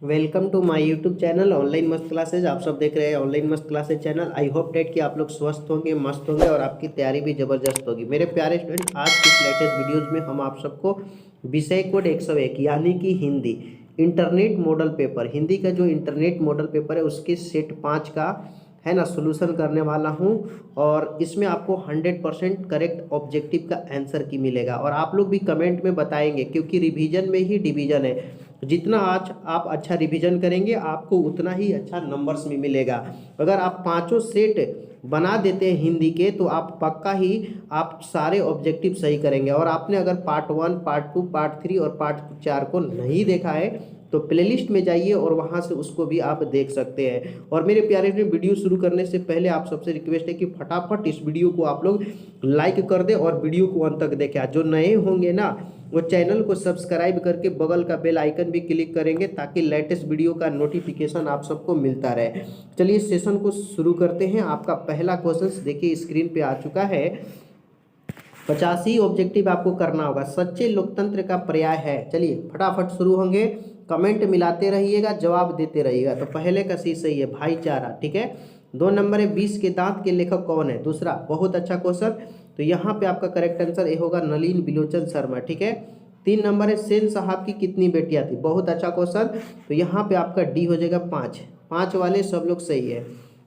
Welcome to my YouTube channel online मस्त classes. आप सब देख रहे हैं ऑनलाइन मस्त classes channel. I hope that कि आप लोग स्वस्थ होंगे, मस्त होंगे और आपकी तैयारी भी ज़बरदस्त होगी। मेरे प्यारे स्टूडेंट, आज की लेटेस्ट वीडियोस में हम आप सबको विषय कोड 101 यानी कि Hindi internet model paper, Hindi का जो इंटरनेट मॉडल पेपर है उसके सेट 5 का है ना सोल्यूशन करने वाला हूँ। और इसमें आपको 100% करेक्ट ऑब्जेक्टिव का आंसर की मिलेगा और आप लोग भी कमेंट में बताएंगे, क्योंकि रिवीजन में ही डिवीजन है। जितना आज आप अच्छा रिवीजन करेंगे आपको उतना ही अच्छा नंबर्स में मिलेगा। अगर आप पांचों सेट बना देते हैं हिंदी के तो आप पक्का ही आप सारे ऑब्जेक्टिव सही करेंगे। और आपने अगर पार्ट 1, पार्ट 2, पार्ट 3 और पार्ट 4 को नहीं देखा है तो प्लेलिस्ट में जाइए और वहां से उसको भी आप देख सकते हैं। और मेरे प्यारे ने वीडियो शुरू करने से पहले आप सबसे रिक्वेस्ट है कि फटाफट इस वीडियो को आप लोग लाइक कर दे और वीडियो को अंत तक देखें। जो नए होंगे ना वो चैनल को सब्सक्राइब करके बगल का बेल आइकन भी क्लिक करेंगे ताकि लेटेस्ट वीडियो का नोटिफिकेशन आप सबको मिलता रहे। चलिए सेशन को शुरू करते हैं। आपका पहला क्वेश्चन देखिए स्क्रीन पे आ चुका है। 85 ऑब्जेक्टिव आपको करना होगा। सच्चे लोकतंत्र का पर्याय है। चलिए फटाफट शुरू होंगे, कमेंट मिलाते रहिएगा, जवाब देते रहिएगा। तो पहले का सी सही है, भाईचारा। ठीक है। 2 नंबर है, 20 के दांत के लेखक कौन है? दूसरा, बहुत अच्छा क्वेश्चन। तो यहाँ पे आपका करेक्ट आंसर ए होगा, नलिन बिलोचन शर्मा। ठीक है। 3 नंबर है, सेन साहब की कितनी बेटियां थी? बहुत अच्छा क्वेश्चन। तो यहाँ पे आपका डी हो जाएगा 5। 5 वाले सब लोग सही है।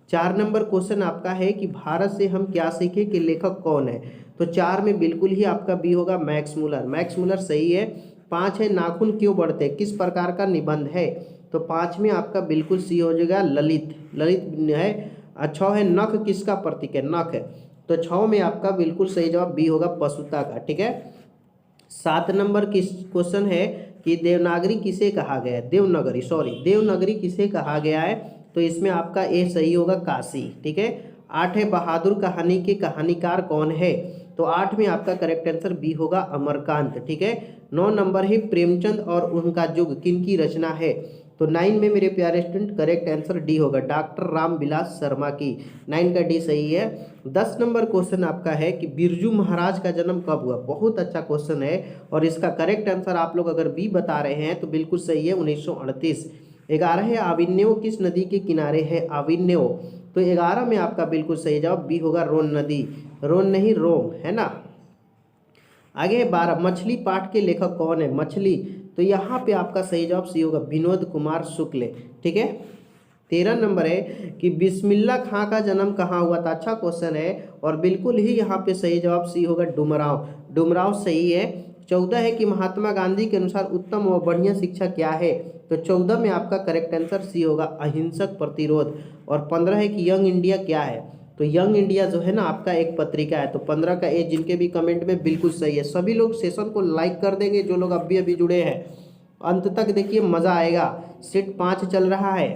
4 नंबर क्वेश्चन आपका है कि भारत से हम क्या सीखे कि लेखक कौन है? तो 4 में बिल्कुल ही आपका बी होगा, मैक्स मुलर। मैक्स मुलर सही है। 5 है, नाखून क्यों बढ़ते हैं, किस प्रकार का निबंध है? तो 5 में आपका बिल्कुल सी हो जाएगा, ललित। ललित है। 6 है, नख किसका प्रतीक है? नख है। तो 6 में आपका बिल्कुल सही जवाब बी होगा, पशुता का। ठीक है। 7 नंबर किस क्वेश्चन है कि देवनागरी किसे कहा गया है? देवनागरी, सॉरी, देवनागरी किसे कहा गया है? तो इसमें आपका ए सही होगा, काशी। ठीक है। 8 है, बहादुर कहानी के कहानीकार कौन है? तो 8 में आपका करेक्ट आंसर बी होगा, अमरकांत। ठीक है। 9 नंबर है, प्रेमचंद और उनका युग किनकी रचना है? तो 9 में मेरे प्यारे स्टूडेंट करेक्ट आंसर डी होगा, डॉक्टर रामविलास शर्मा की। 9 का डी सही है। 10 नंबर क्वेश्चन आपका है कि बिरजू महाराज का जन्म कब हुआ? बहुत अच्छा क्वेश्चन है और इसका करेक्ट आंसर आप लोग अगर बी बता रहे हैं तो बिल्कुल सही है, 1938। 11 है, आविन्यो किस नदी के किनारे है? आविन्यो। तो 11 में आपका बिल्कुल सही जवाब बी होगा, रोन नदी। रोन नहीं, रोम, है ना। आगे 12, मछली पाठ के लेखक कौन है? मछली। तो यहाँ पे आपका सही जवाब सी होगा, विनोद कुमार शुक्ल। ठीक है। 13 नंबर है कि बिस्मिल्ला खां का जन्म कहाँ हुआ था? अच्छा क्वेश्चन है और बिल्कुल ही यहाँ पे सही जवाब सी होगा, डुमराव। डुमराव सही है। 14 है कि महात्मा गांधी के अनुसार उत्तम व बढ़िया शिक्षा क्या है? तो 14 में आपका करेक्ट आंसर सी होगा, अहिंसक प्रतिरोध। और 15 है कि यंग इंडिया क्या है? तो यंग इंडिया जो है ना आपका एक पत्रिका है। तो 15 का ए, जिनके भी कमेंट में बिल्कुल सही है। सभी लोग सेशन को लाइक कर देंगे जो लोग अभी अभी जुड़े हैं। अंत तक देखिए, मजा आएगा। सेट 5 चल रहा है।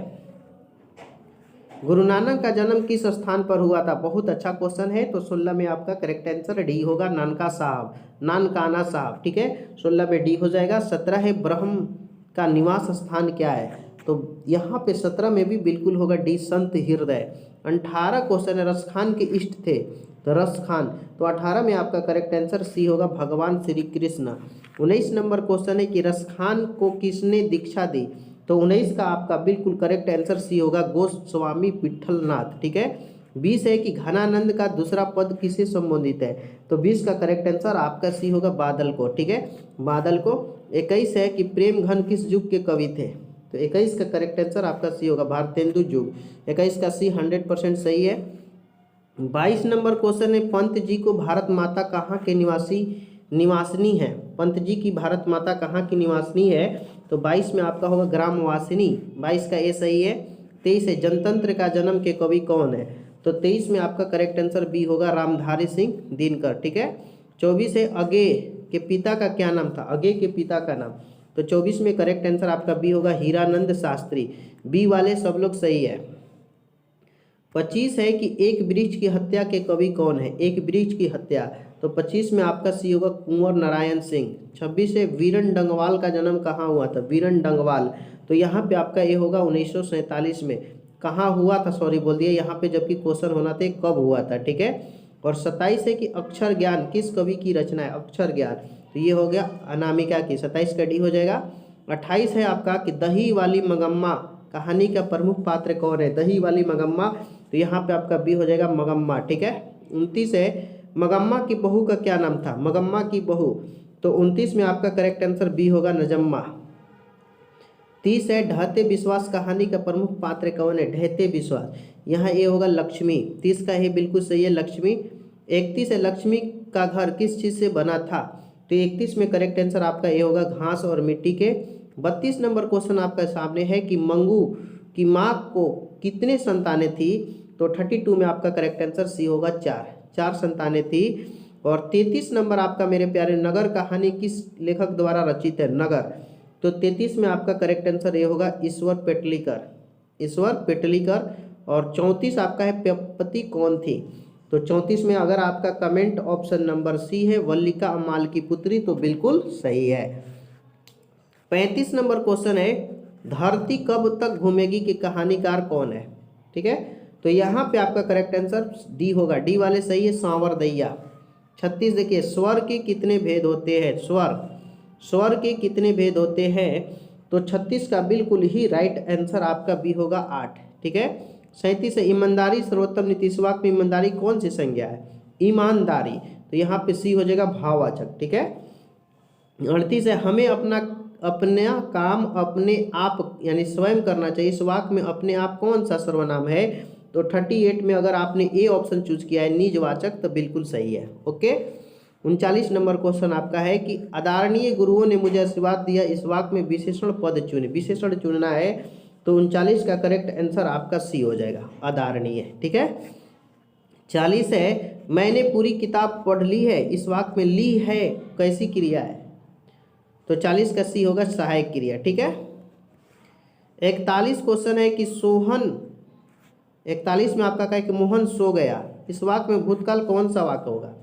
गुरु नानक का जन्म किस स्थान पर हुआ था? बहुत अच्छा क्वेश्चन है। तो 16 में आपका करेक्ट आंसर डी होगा, नानका साहब, नानकाना साहब। ठीक है। 16 में डी हो जाएगा। 17 है, ब्रह्म का निवास स्थान क्या है? तो यहाँ पे 17 में भी बिल्कुल होगा डी, संत हृदय। 18 क्वेश्चन है, रसखान के इष्ट थे? तो रसखान। तो 18 में आपका करेक्ट आंसर सी होगा, भगवान श्री कृष्ण। 19 नंबर क्वेश्चन है कि रसखान को किसने दीक्षा दी? तो 19 का आपका बिल्कुल करेक्ट आंसर सी होगा, गोस्वामी विठलनाथ। ठीक है। 20 है कि घनानंद का दूसरा पद किसे संबोधित है? तो 20 का करेक्ट आंसर आपका सी होगा, बादल को। ठीक है, बादल को। 21 है कि प्रेम घन किस युग के कवि थे? तो 21 का करेक्ट आंसर आपका सी होगा, भारतेंदु युग। 21 का सी 100% सही है। 22 नंबर क्वेश्चन है, पंत जी को भारत माता कहाँ के निवासिनी है? पंत जी की भारत माता कहाँ की निवासिनी है? तो 22 में आपका होगा, ग्रामवासिनी। 22 का ए सही है। 23 है, जनतंत्र का जन्म के कवि कौन है? तो 23 में आपका करेक्ट आंसर बी होगा, रामधारी सिंह दिनकर। ठीक है। 24 है, अगे के पिता का क्या नाम था? अगे के पिता का नाम। तो 24 में करेक्ट आंसर आपका बी होगा, हीरानंद शास्त्री। बी वाले सब लोग सही है। 25 है कि एक वृक्ष की हत्या के कवि कौन है? एक वृक्ष की हत्या। तो 25 में आपका सी होगा, कुंवर नारायण सिंह। 26 है, वीरन डंगवाल का जन्म कहाँ हुआ था? वीरन डंगवाल। तो यहाँ पे आपका ये होगा 1947 में। कहाँ हुआ था, सॉरी बोल दिया यहाँ पे, जबकि क्वेश्चन होना था कब हुआ था। ठीक है। और 27 है कि अक्षर ज्ञान किस कवि की रचना है? अक्षर ज्ञान। तो ये हो गया अनामिका की। 27 का डी हो जाएगा। 28 है आपका कि दही वाली मगम्मा कहानी का प्रमुख पात्र कौन है, दही वाली मगम्मा, तो यहाँ पे आपका बी हो जाएगा मगम्मा, ठीक है। 29 है मगम्मा की बहू का क्या नाम था, मगम्मा की बहू, तो 29 में आपका करेक्ट आंसर बी होगा नजम्मा। 30 है ढहते विश्वास कहानी का प्रमुख पात्र कौन है, ढहते विश्वास, यहाँ ये होगा लक्ष्मी, 30 का ये बिल्कुल सही है लक्ष्मी। 31 है लक्ष्मी का घर किस चीज़ से बना था, तो 31 में करेक्ट आंसर आपका ये होगा घास और मिट्टी के। 32 नंबर क्वेश्चन आपका सामने है कि मंगू की माँ को कितने संतानें थी, तो 32 में आपका करेक्ट आंसर सी होगा 4 संतानें थी। और 33 नंबर आपका मेरे प्यारे नगर कहानी किस लेखक द्वारा रचित है, नगर, तो 33 में आपका करेक्ट आंसर ये होगा ईश्वर पेटलीकर, ईश्वर पेटलीकर। और 34 आपका है पेपति कौन थी, तो 34 में अगर आपका कमेंट ऑप्शन नंबर सी है वल्लिका अम्माल की पुत्री, तो बिल्कुल सही है। 35 नंबर क्वेश्चन है धरती कब तक घूमेगी की कहानीकार कौन है, ठीक है, तो यहाँ पे आपका करेक्ट आंसर डी होगा, डी वाले सही है सांवरदैया। 36 देखिए स्वर के कितने भेद होते हैं, स्वर के कितने भेद होते हैं, तो 36 का बिल्कुल ही राइट आंसर आपका बी होगा 8, ठीक है। 37 है ईमानदारी सर्वोत्तम नीति, इस वाक्य में ईमानदारी कौन सी संज्ञा है, ईमानदारी, तो यहाँ पे सी हो जाएगा भाववाचक, ठीक है। 38 है हमें अपना काम अपने आप यानी स्वयं करना चाहिए, इस वाक्य में अपने आप कौन सा सर्वनाम है, तो 38 में अगर आपने ए ऑप्शन चूज किया है निजवाचक, तो बिल्कुल सही है, ओके। 39 नंबर क्वेश्चन आपका है कि आदरणीय गुरुओं ने मुझे आशीर्वाद दिया, इस वाक्य में विशेषण पद चुने, विशेषण चुनना है, तो 39 का करेक्ट आंसर आपका सी हो जाएगा आदरणीय, ठीक है। 40 है मैंने पूरी किताब पढ़ ली है, इस वाक्य में ली है कैसी क्रिया है, तो 40 का सी होगा सहायक क्रिया, ठीक है। 41 क्वेश्चन है कि सोहन, 41 में आपका कहे कि मोहन सो गया, इस वाक्य में भूतकाल कौन सा वाक्य होगा,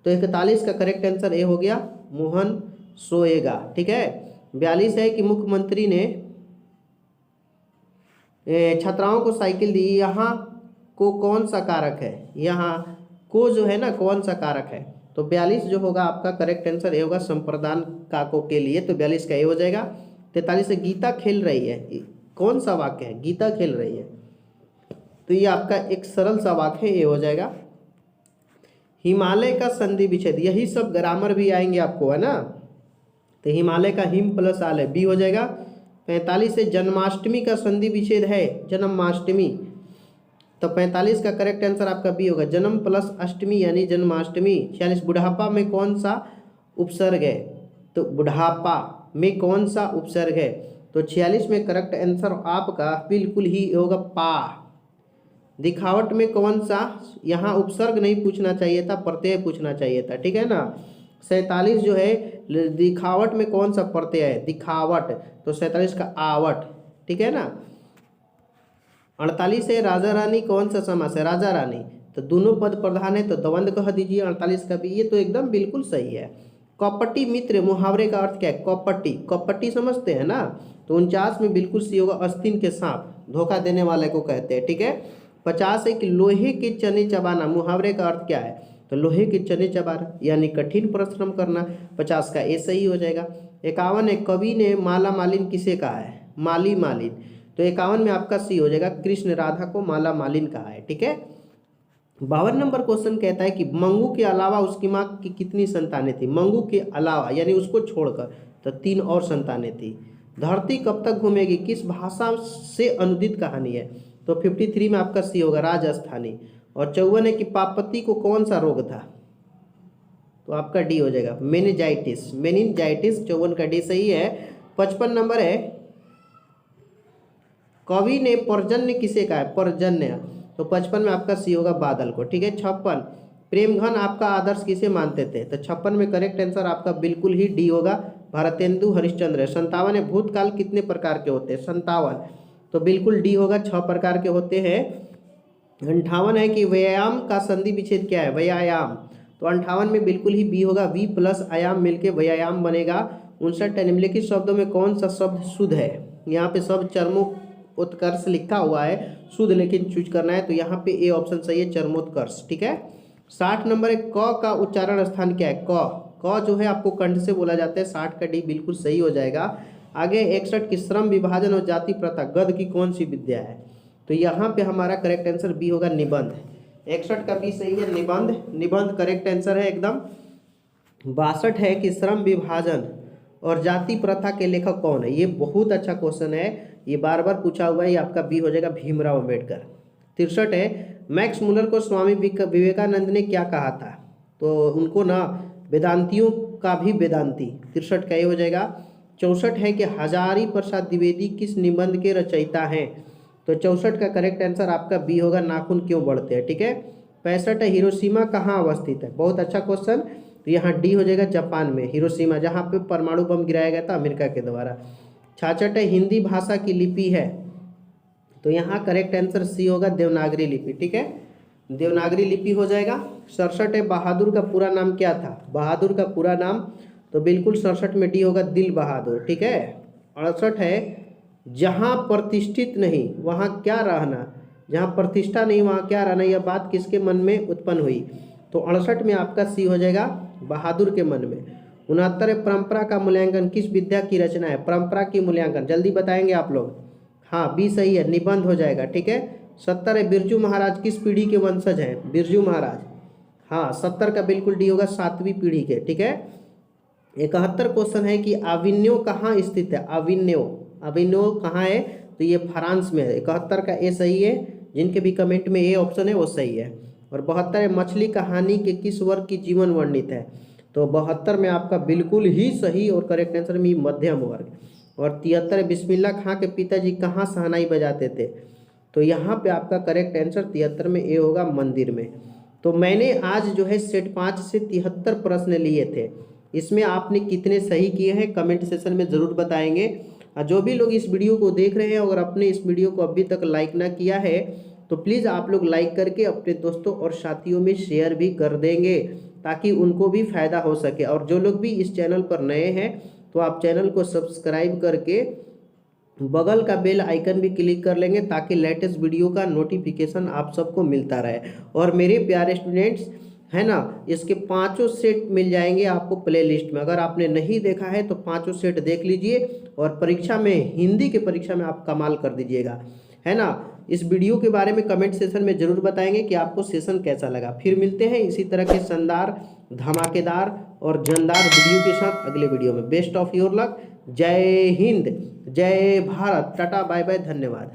तो 41 का करेक्ट आंसर ए हो गया मोहन सोएगा, ठीक है। 42 है कि मुख्यमंत्री ने छात्राओं को साइकिल दी, यहाँ को कौन सा कारक है, यहाँ को जो है ना कौन सा कारक है, तो 42 जो होगा आपका करेक्ट आंसर ये होगा संप्रदान काकों के लिए, तो 42 का ये हो जाएगा। 43 से गीता खेल रही है, कौन सा वाक्य है, गीता खेल रही है, तो ये आपका एक सरल सा वाक्य है, ये हो जाएगा। हिमालय का संधि विच्छेद, यही सब ग्रामर भी आएंगे आपको, है ना, तो हिमालय का हिम प्लस आल है, बी हो जाएगा। 45 से जन्माष्टमी का संधि विच्छेद है जन्माष्टमी, तो 45 का करेक्ट आंसर आपका बी होगा जन्म प्लस अष्टमी यानी जन्माष्टमी। 46 बुढ़ापा में कौन सा उपसर्ग है, तो बुढ़ापा में कौन सा उपसर्ग है, तो 46 में करेक्ट आंसर आपका बिल्कुल ही होगा पा। दिखावट में कौन सा, यहाँ उपसर्ग नहीं पूछना चाहिए था, प्रत्यय पूछना चाहिए था, ठीक है ना। 47 जो है दिखावट में कौन सा प्रत्यय है, दिखावट, तो 47 का आवट, ठीक है ना। 48 है राजा रानी कौन सा समास है, राजा रानी, तो दोनों पद प्रधान है, तो द्वंद्व कह दीजिए 48 का भी, ये तो एकदम बिल्कुल सही है। कपटी मित्र मुहावरे का अर्थ क्या है, कपटी, कपटी समझते हैं ना, तो 49 में बिल्कुल सी होगा आस्तीन के सांप, धोखा देने वाले को कहते हैं, ठीक है। 50 है कि लोहे के चने चबाना, मुहावरे का अर्थ क्या है, तो लोहे के चने चबाना यानी कठिन परिश्रम करना, 50 का ए सही हो जाएगा। 51 है कवि ने माला मालिन किसे कहा है, माली मालिन, तो 51 में आपका सी हो जाएगा कृष्ण राधा को माला मालिन कहा है, ठीक है। 52 नंबर क्वेश्चन कहता है कि मंगू के अलावा उसकी माँ की कितनी संतानें थी, मंगू के अलावा यानी उसको छोड़कर, तो 3 और संतानें थी। धरती कब तक घूमेगी किस भाषा से अनुदित कहानी है, तो 53 में आपका सी होगा राजस्थानी। और 54 है कि पापति को कौन सा रोग था, तो आपका डी हो जाएगा मेनिंजाइटिस, मेनिंजाइटिस, 54 का डी सही है। 55 नंबर है कवि ने पर्जन्य किसे कहा है, पर्जन्य, तो 55 में आपका सी होगा बादल को, ठीक है। 56 प्रेमघन आपका आदर्श किसे मानते थे, तो 56 में करेक्ट आंसर आपका बिल्कुल ही डी होगा भारतेंदु हरिश्चंद्र। 57 है भूतकाल कितने प्रकार के होते हैं, 57, तो बिल्कुल डी होगा 6 प्रकार के होते हैं। 58 है कि व्यायाम का संधि विच्छेद क्या है, व्यायाम, तो 58 में बिल्कुल ही बी होगा, वी प्लस आयाम मिलके व्यायाम बनेगा। 59 है निम्नलिखित शब्दों में कौन सा शब्द शुद्ध है, यहाँ पे शब्द चरमोत्कर्ष लिखा हुआ है, शुद्ध लेकिन चूज करना है, तो यहाँ पे ए ऑप्शन सही है चरमोत्कर्ष, ठीक है। 60 नंबर है क का उच्चारण स्थान क्या है, क जो है आपको कंठ से बोला जाता है, 60 का डी बिल्कुल सही हो जाएगा। आगे 61 की श्रम विभाजन और जाति प्रथा गद्य की कौन सी विद्या है? तो यहाँ पे हमारा करेक्ट आंसर बी होगा निबंध। 61 का बी सही है, निबंध। निबंध करेक्ट आंसर है एकदम। 62 है कि श्रम विभाजन और जाति प्रथा के लेखक कौन है? ये बहुत अच्छा क्वेश्चन है, ये बार बार पूछा हुआ है, ये आपका बी हो जाएगा भीमराव अम्बेडकर। 63 है मैक्स मुलर को स्वामी विवेकानंद ने क्या कहा था? तो उनको ना वेदांतियों का भी वेदांती। 63 का ये हो जाएगा। 64 है कि हजारी प्रसाद द्विवेदी किस निबंध के रचयिता हैं? तो 64 का करेक्ट आंसर आपका बी होगा नाखून क्यों बढ़ते हैं, ठीक है। 65 है हिरोशिमा कहाँ अवस्थित है? बहुत अच्छा क्वेश्चन। तो यहाँ डी हो जाएगा जापान में, हिरोशिमा, जहाँ पे परमाणु बम गिराया गया था अमेरिका के द्वारा। 66 है हिंदी भाषा की लिपि है? तो यहाँ करेक्ट आंसर सी होगा देवनागरी लिपि, ठीक है, देवनागरी लिपि हो जाएगा। 67 है बहादुर का पूरा नाम क्या था? बहादुर का पूरा नाम, तो बिल्कुल 67 में डी होगा दिल बहादुर, ठीक है। 68 है जहाँ प्रतिष्ठित नहीं वहाँ क्या रहना? जहाँ प्रतिष्ठा नहीं वहाँ क्या रहना, यह बात किसके मन में उत्पन्न हुई? तो 68 में आपका सी हो जाएगा बहादुर के मन में। 69 है परंपरा का मूल्यांकन किस विद्या की रचना है? परंपरा की मूल्यांकन जल्दी बताएंगे आप लोग। हाँ बी सही है, निबंध हो जाएगा, ठीक है। 70 है बिरजू महाराज किस पीढ़ी के वंशज हैं? बिरजू महाराज, हाँ 70 का बिल्कुल डी होगा 7वीं पीढ़ी के, ठीक है। 71 क्वेश्चन है कि अविन्यो कहाँ स्थित है? अविन्यो, अविन्यो कहाँ है? तो ये फ्रांस में है। 71 का ए सही है, जिनके भी कमेंट में ए ऑप्शन है वो सही है। और 72 है मछली कहानी के किस वर्ग की जीवन वर्णित है? तो 72 में आपका बिल्कुल ही सही और करेक्ट आंसर में मध्यम वर्ग। और 73 बिस्मिल्लाह खां के पिताजी कहाँ शहनाई बजाते थे? तो यहाँ पे आपका करेक्ट आंसर 73 में ए होगा मंदिर में। तो मैंने आज जो है सेट 5 से 73 प्रश्न लिए थे, इसमें आपने कितने सही किए हैं कमेंट सेशन में ज़रूर बताएंगे। और जो भी लोग इस वीडियो को देख रहे हैं, अगर आपने इस वीडियो को अभी तक लाइक ना किया है तो प्लीज़ आप लोग लाइक करके अपने दोस्तों और साथियों में शेयर भी कर देंगे, ताकि उनको भी फ़ायदा हो सके। और जो लोग भी इस चैनल पर नए हैं तो आप चैनल को सब्सक्राइब करके बगल का बेल आइकन भी क्लिक कर लेंगे, ताकि लेटेस्ट वीडियो का नोटिफिकेशन आप सबको मिलता रहे। और मेरे प्यारे स्टूडेंट्स है ना, इसके 5 सेट मिल जाएंगे आपको प्लेलिस्ट में। अगर आपने नहीं देखा है तो 5 सेट देख लीजिए, और परीक्षा में हिंदी की परीक्षा में आप कमाल कर दीजिएगा, है ना। इस वीडियो के बारे में कमेंट सेशन में ज़रूर बताएंगे कि आपको सेशन कैसा लगा। फिर मिलते हैं इसी तरह के शानदार, धमाकेदार और जानदार वीडियो के साथ अगले वीडियो में। Best of your luck. जय हिंद, जय भारत, टाटा बाय बाय, धन्यवाद।